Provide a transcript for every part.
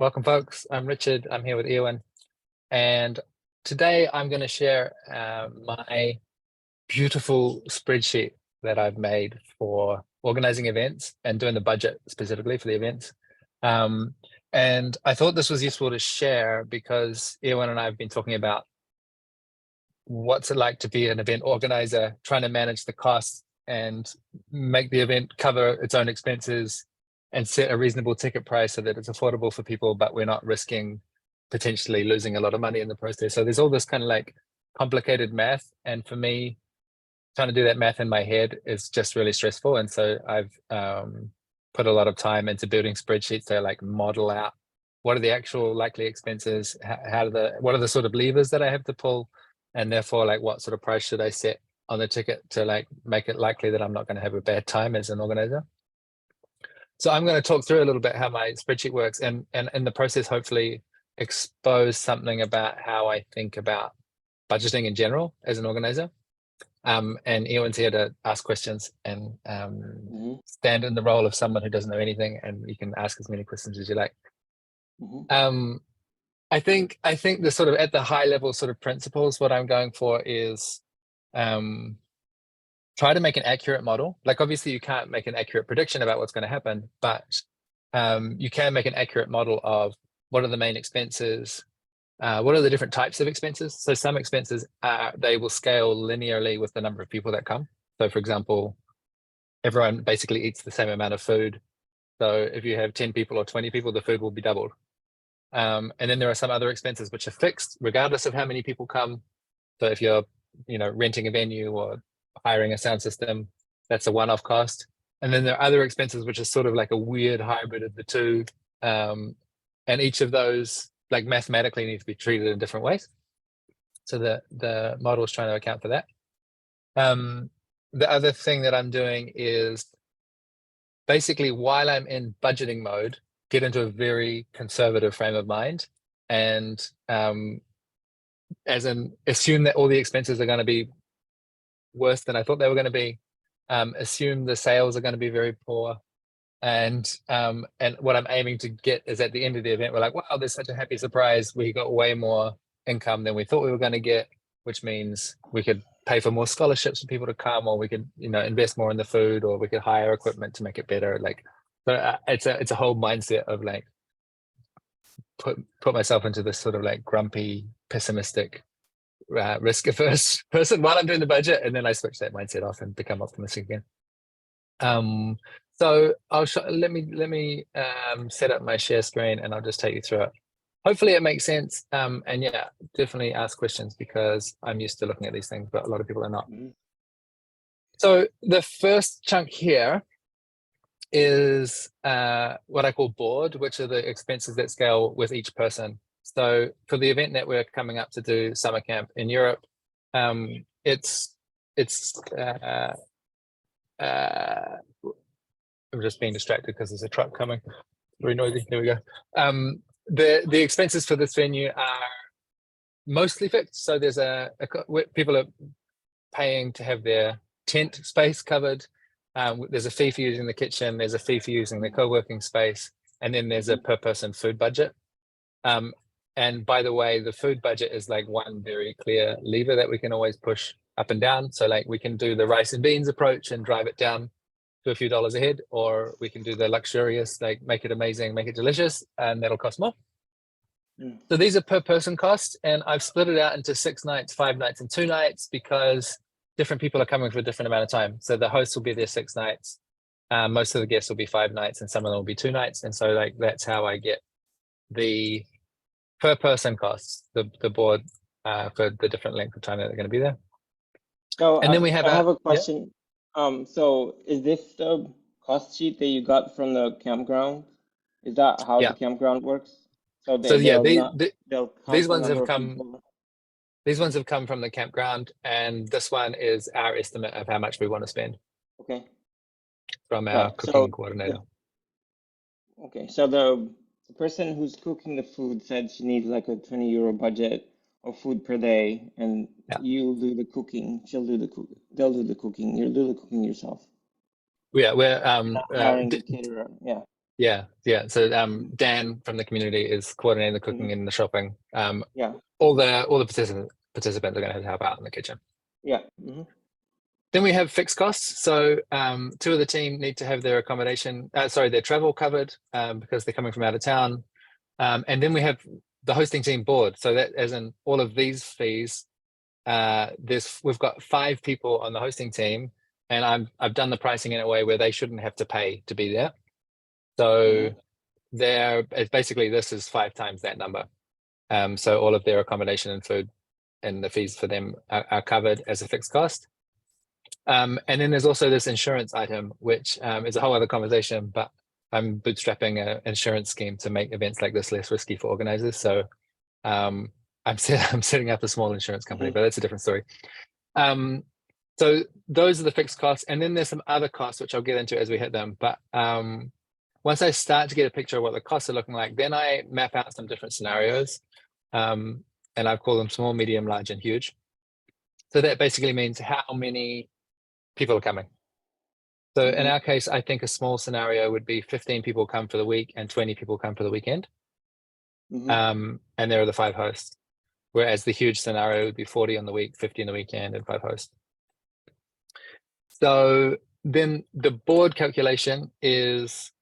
Welcome, folks. I'm Richard. I'm here with Ewan, and today I'm going to share my beautiful spreadsheet that I've made for organizing events and doing the budget specifically for the events. And I thought this was useful to share because Ewan and I have been talking about what's it like to be an event organizer, trying to manage the costs and make the event cover its own expenses and set a reasonable ticket price so that it's affordable for people, but we're not risking potentially losing a lot of money in the process. So there's all this kind of like complicated math. And for me, trying to do that math in my head is just really stressful. And so I've put a lot of time into building spreadsheets to like model out what are the actual likely expenses, what are the sort of levers that I have to pull, and therefore like what sort of price should I set on the ticket to like make it likely that I'm not going to have a bad time as an organizer. So I'm going to talk through a little bit how my spreadsheet works and in the process, hopefully expose something about how I think about budgeting in general as an organizer. And Ewan's here to ask questions and stand in the role of someone who doesn't know anything, and you can ask as many questions as you like. I think the sort of at the high level sort of principles, what I'm going for is try to make an accurate model. Like obviously you can't make an accurate prediction about what's going to happen, but you can make an accurate model of what are the main expenses, what are the different types of expenses. So some expenses, they will scale linearly with the number of people that come. So for example, everyone basically eats the same amount of food. So if you have 10 people or 20 people, the food will be doubled. And then there are some other expenses which are fixed regardless of how many people come. So if you're, renting a venue or hiring a sound system, that's a one-off cost. And then there are other expenses which are sort of like a weird hybrid of the two. And each of those like mathematically need to be treated in different ways. So the model is trying to account for that. The other thing that I'm doing is basically while I'm in budgeting mode, get into a very conservative frame of mind and as in assume that all the expenses are going to be worse than I thought they were going to be, assume the sales are going to be very poor. And what I'm aiming to get is at the end of the event, we're like, wow, there's such a happy surprise. We got way more income than we thought we were going to get, which means we could pay for more scholarships for people to come, or we could, invest more in the food, or we could hire equipment to make it better. Like, but it's a whole mindset of like, put myself into this sort of like grumpy, pessimistic, risk-averse person while I'm doing the budget, and then I switch that mindset off and become optimistic again. So I'll let me set up my share screen and I'll just take you through it. Hopefully it makes sense. And yeah, definitely ask questions because I'm used to looking at these things, but a lot of people are not. So the first chunk here is what I call board, which are the expenses that scale with each person. So for the event that we're coming up to do summer camp in Europe, it's I'm just being distracted because there's a truck coming. Very noisy. There we go. The expenses for this venue are mostly fixed. So there's people are paying to have their tent space covered. There's a fee for using the kitchen. There's a fee for using the co-working space, and then there's a per person food budget. And by the way, the food budget is like one very clear lever that we can always push up and down. So like we can do the rice and beans approach and drive it down to a few dollars a head, or we can do the luxurious, like make it amazing, make it delicious, and that'll cost more. So these are per person costs, and I've split it out into 6 nights, 5 nights, and 2 nights because different people are coming for a different amount of time. So the hosts will be there 6 nights. Most of the guests will be 5 nights, and some of them will be 2 nights. And so like that's how I get the per person costs, the board for the different length of time that they're going to be there. So and then we have I have a question. So is this the cost sheet that you got from the campground? Is that how the campground works? So these ones have come. These ones have come from the campground, and this one is our estimate of how much we want to spend. Okay. From our cooking coordinator. Okay, so the person who's cooking the food said she needs like a 20 euro budget of food per day, and you'll do the cooking. She'll do the cooking. They'll do the cooking. You'll do the cooking yourself. Yeah, we're hiring the caterer. Yeah. Yeah, yeah. So Dan from the community is coordinating the cooking Hmm. and the shopping. Yeah, All the participants are going to have to help out in the kitchen. yeah. Hmm. Then we have fixed costs. So two of the team need to have their accommodation, their travel covered because they're coming from out of town. And then we have the hosting team board. So that, as in all of these fees, we've got 5 people on the hosting team, and I've done the pricing in a way where they shouldn't have to pay to be there. So Hmm. it's basically this is 5 times that number. So all of their accommodation and food and the fees for them are covered as a fixed cost. And then there's also this insurance item, which is a whole other conversation, but I'm bootstrapping an insurance scheme to make events like this less risky for organizers. So I'm setting up a small insurance company, Hmm. but that's a different story. So those are the fixed costs. And then there's some other costs, which I'll get into as we hit them. But once I start to get a picture of what the costs are looking like, then I map out some different scenarios. And I've called them small, medium, large, and huge. So that basically means how many people are coming. So in Hmm. our case, I think a small scenario would be 15 people come for the week and 20 people come for the weekend. Hmm. And there are the 5 hosts. Whereas the huge scenario would be 40 on the week, 50 on the weekend, and 5 hosts. So then the board calculation is,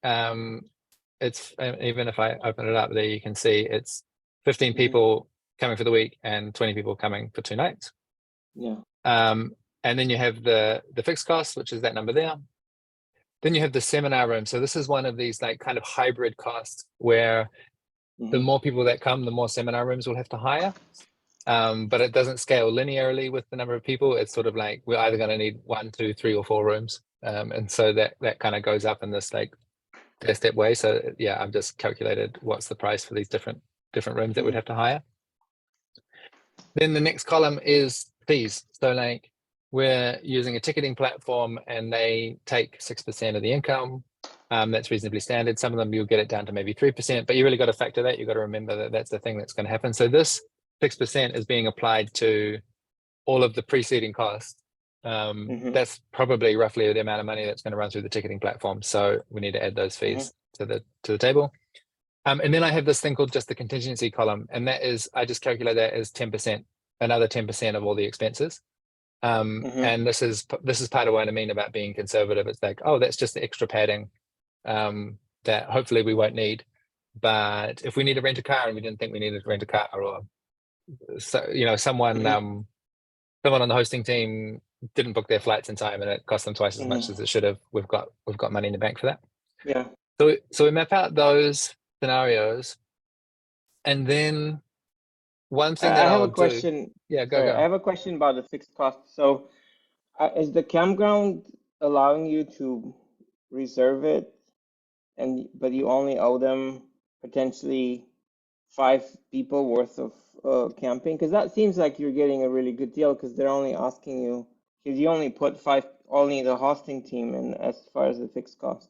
it's even if I open it up there, you can see it's 15 Hmm. people coming for the week and 20 people coming for 2 nights. Yeah. And then you have the fixed cost, which is that number there. Then you have the seminar room. So this is one of these like kind of hybrid costs where the Hmm. more people that come, the more seminar rooms we'll have to hire. But it doesn't scale linearly with the number of people. It's sort of like we're either going to need 1, 2, 3, or 4 rooms. And so that kind of goes up in this like step way. So yeah, I've just calculated what's the price for these different rooms that we'd Hmm. have to hire. Then the next column is fees. So like we're using a ticketing platform and they take 6% of the income. That's reasonably standard. Some of them you'll get it down to maybe 3%, but you really got to factor that. You've got to remember that that's the thing that's going to happen. So this 6% is being applied to all of the preceding costs. Hmm. That's probably roughly the amount of money that's going to run through the ticketing platform. So we need to add those Hmm. fees to the table. And then I have this thing called just the contingency column, and that is I just calculate that as 10%, another 10% of all the expenses. Hmm. And this is part of what I mean about being conservative. It's like, oh, that's just the extra padding that hopefully we won't need. But if we need to rent a car and we didn't think we needed to rent a car, or so someone Hmm. on the hosting team didn't book their flights in time and it cost them twice as much Hmm. as it should have, we've got money in the bank for that. Yeah. So we map out those scenarios, and then one thing that I have I'll a do, question. yeah, Sorry, I go. have a question about the fixed cost. So, is the campground allowing you to reserve it, and but you only owe them potentially 5 people worth of camping? Because that seems like you're getting a really good deal because they're only asking you, because you only put only the hosting team in as far as the fixed cost.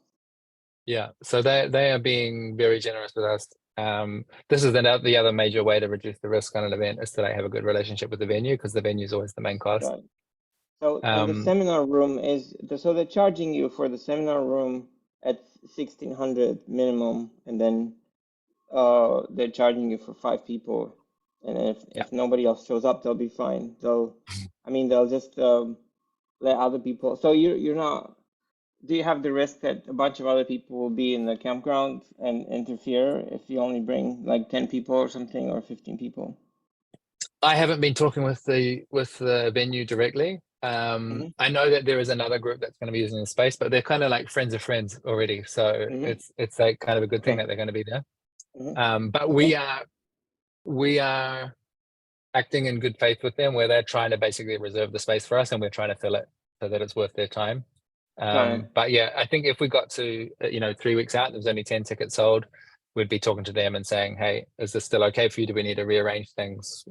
Yeah, so they are being very generous with us. This is the other major way to reduce the risk on an event is that I have a good relationship with the venue, because the venue is always the main cost. Got it. So, and the Um, seminar room so they're charging you for the seminar room at 1,600 minimum, and then they're charging you for 5 people, and yeah, if nobody else shows up, they'll be fine. They'll just let other people. So you're not. Do you have the risk that a bunch of other people will be in the campground and interfere if you only bring like 10 people or something, or 15 people? I haven't been talking with the venue directly. Mm-hmm. I know that there is another group that's going to be using the space, but they're kind of like friends of friends already, so Mm-hmm. it's like kind of a good thing Okay. that they're going to be there. Mm-hmm. But Okay. we are acting in good faith with them, where they're trying to basically reserve the space for us, and we're trying to fill it so that it's worth their time. Got it. But yeah, I think if we got to 3 weeks out, there's only 10 tickets sold, we'd be talking to them and saying, hey, is this still okay for you? Do we need to rearrange things?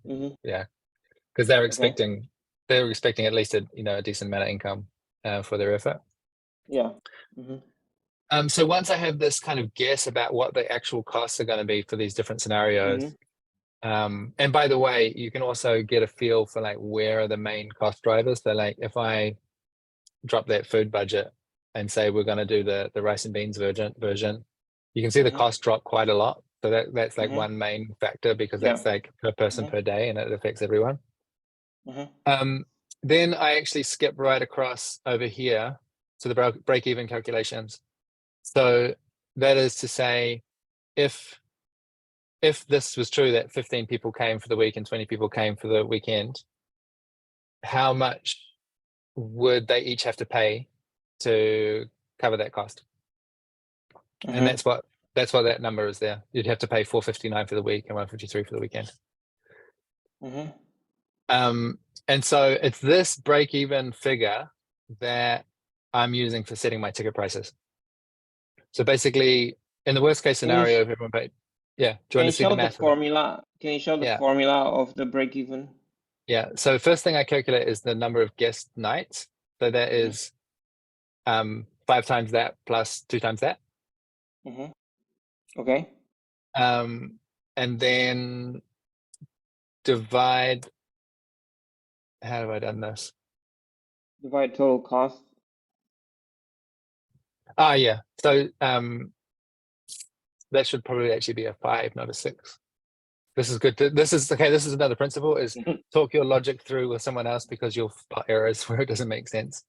Mm-hmm. Yeah, because they're Okay. expecting at least a decent amount of income for their effort. Yeah. Mm-hmm. So once I have this kind of guess about what the actual costs are going to be for these different scenarios, Mm-hmm. and by the way, you can also get a feel for like where are the main cost drivers. So like if I drop that food budget, and say we're going to do the rice and beans version, you can see the cost drop quite a lot. So that's like one main factor, because that's like per person per day, and it affects everyone. Then I actually skip right across over here to the break-even calculations. So that is to say, if this was true, that 15 people came for the week and 20 people came for the weekend, how much would they each have to pay to cover that cost? And that's what that number is there. You'd have to pay $459 for the week and $153 for the weekend. And so it's this break-even figure that I'm using for setting my ticket prices. So basically, in the worst case scenario, if everyone paid, yeah. Do you want to see the math? Formula? Can you show the formula of the break-even? Yeah. So first thing I calculate is the number of guest nights. So that is 5 times that plus 2 times that. Okay. And then divide. How have I done this? Divide total cost. Yeah. So that should probably actually be a 5, not a 6. This is good. This is okay. This is another principle: is talk your logic through with someone else, because you'll spot errors where it doesn't make sense.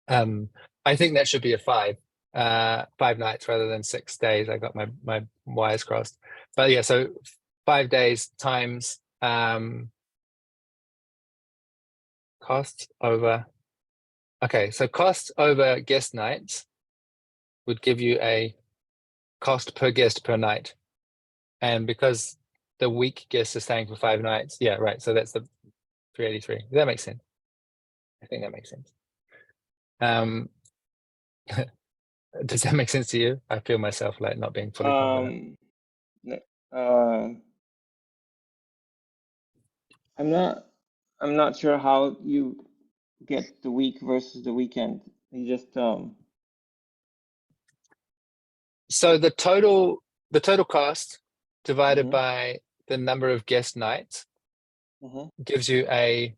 I think that should be a 5. 5 nights rather than 6 days. I got my wires crossed. But yeah, so 5 days times cost over. Okay, so cost over guest nights would give you a cost per guest per night, and because the week guest is staying for 5 nights, yeah, right. So that's the 383. That makes sense. I think that makes sense. Does that make sense to you? I feel myself like not being fully confident. I'm not sure how you get the week versus the weekend. You just So the total cost divided by the number of guest nights gives you a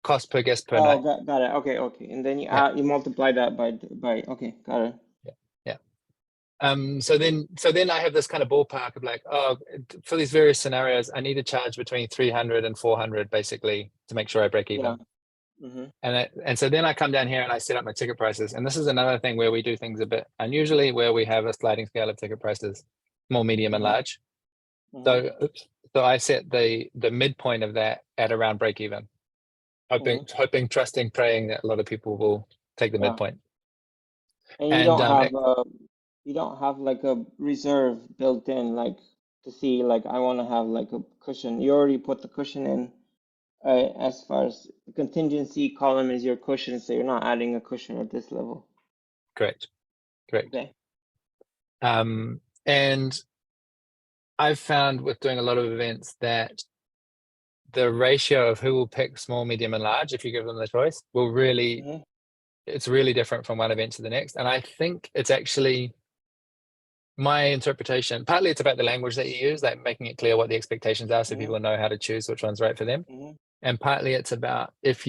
cost per guest per night. Got it. Okay. And then you multiply that by okay, got it. Yeah. So then I have this kind of ballpark of like, for these various scenarios, I need to charge between 300 and 400 basically to make sure I break even. And so then I come down here and I set up my ticket prices. And this is another thing where we do things a bit unusually, where we have a sliding scale of ticket prices, small, medium, and large. So I set the midpoint of that at around break even, hoping, trusting, praying that a lot of people will take the midpoint. And you don't have like a reserve built in, like to see, like I want to have like a cushion. You already put the cushion in. As far as the contingency column is your cushion, so you're not adding a cushion at this level. Correct. Okay. And I've found with doing a lot of events that the ratio of who will pick small, medium, and large, if you give them the choice, will really, it's really different from one event to the next. And I think it's actually my interpretation. Partly it's about the language that you use, like making it clear what the expectations are, so people know how to choose which one's right for them. And partly it's about it's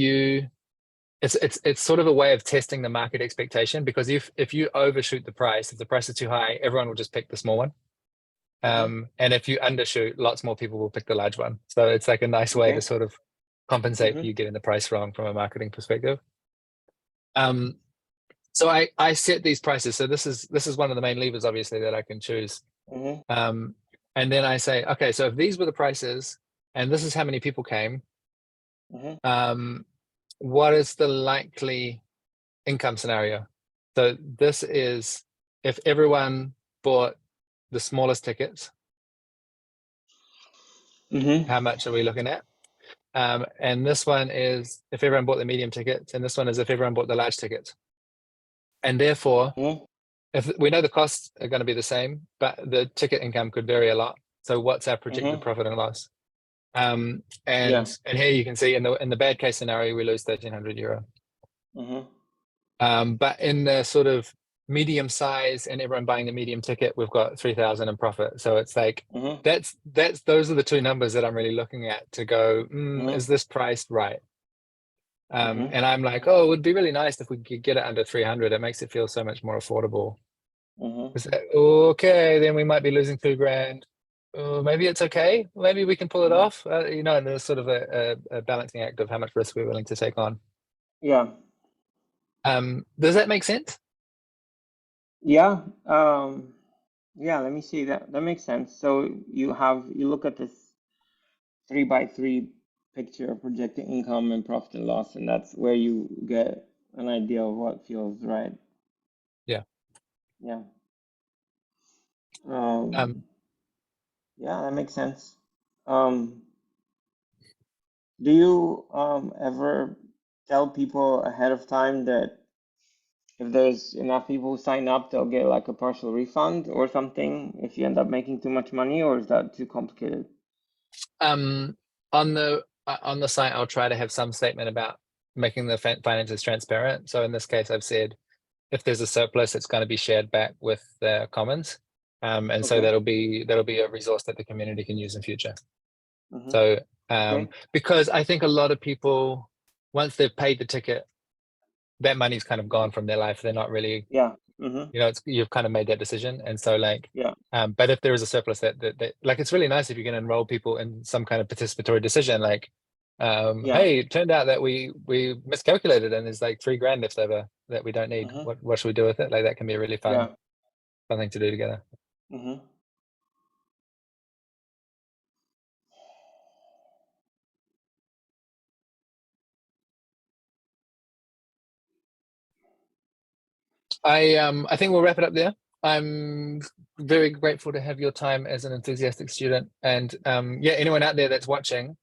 sort of a way of testing the market expectation, because if you overshoot the price, if the price is too high, everyone will just pick the small one. And if you undershoot, lots more people will pick the large one. So it's like a nice way to sort of compensate for you getting the price wrong from a marketing perspective. So I set these prices. So this is one of the main levers, obviously, that I can choose. And then I say, okay, so if these were the prices and this is how many people came, what is the likely income scenario? So this is if everyone bought the smallest tickets, how much are we looking at? And this one is if everyone bought the medium tickets, and this one is if everyone bought the large tickets. And therefore, if we know the costs are going to be the same, but the ticket income could vary a lot. So what's our projected profit and loss? And here you can see in the bad case scenario, we lose €1,300. But in the sort of medium size and everyone buying the medium ticket, we've got 3,000 in profit. So it's like those are the two numbers that I'm really looking at to go, is this priced right? Mhm. And I'm like, oh, it would be really nice if we could get it under 300. It makes it feel so much more affordable. Mhm. Is that okay? Then we might be losing $2,000. Maybe it's okay. Maybe we can pull it Mhm. off. And there's sort of a balancing act of how much risk we're willing to take on. Yeah. Does that make sense? Yeah. Yeah, let me see that. That makes sense. So you look at this 3 by 3 picture of projected income and profit and loss, and that's where you get an idea of what feels right. Yeah. Yeah. Um, Yeah, that makes sense. Um, do you ever tell people ahead of time that if there's enough people who sign up, they'll get like a partial refund or something if you end up making too much money, or is that too complicated? um, on the site, I'll try to have some statement about making the finances transparent. So in this case, I've said if there's a surplus, it's going to be shared back with the commons. And so Okay. that'll be a resource that the community can use in future. Mm-hmm. So Okay. because I think a lot of people, once they've paid the ticket, that money's kind of gone from their life. They're not really, Yeah. Mm-hmm. you've kind of made that decision. And so like, Yeah. but if there is a surplus that like, it's really nice if you can enroll people in some kind of participatory decision, like, Yeah. hey, it turned out that we miscalculated and there's like $3,000 left over that we don't need. Mm-hmm. What should we do with it? Like that can be a really fun Yeah. thing to do together. Mm-hmm. I think we'll wrap it up there. I'm very grateful to have your time as an enthusiastic student. And yeah, anyone out there that's watching,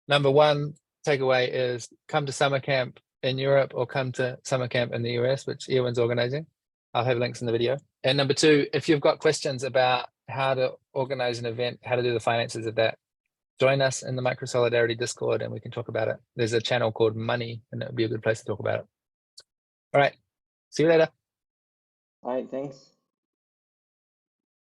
number one takeaway is come to summer camp in Europe or come to summer camp in the US, which Ewan's organizing. I'll have links in the video. And number two, if you've got questions about how to organize an event, how to do the finances of that, join us in the Micro Solidarity Discord and we can talk about it. There's a channel called Money and it would be a good place to talk about it. All right. See you later. All right. Thanks.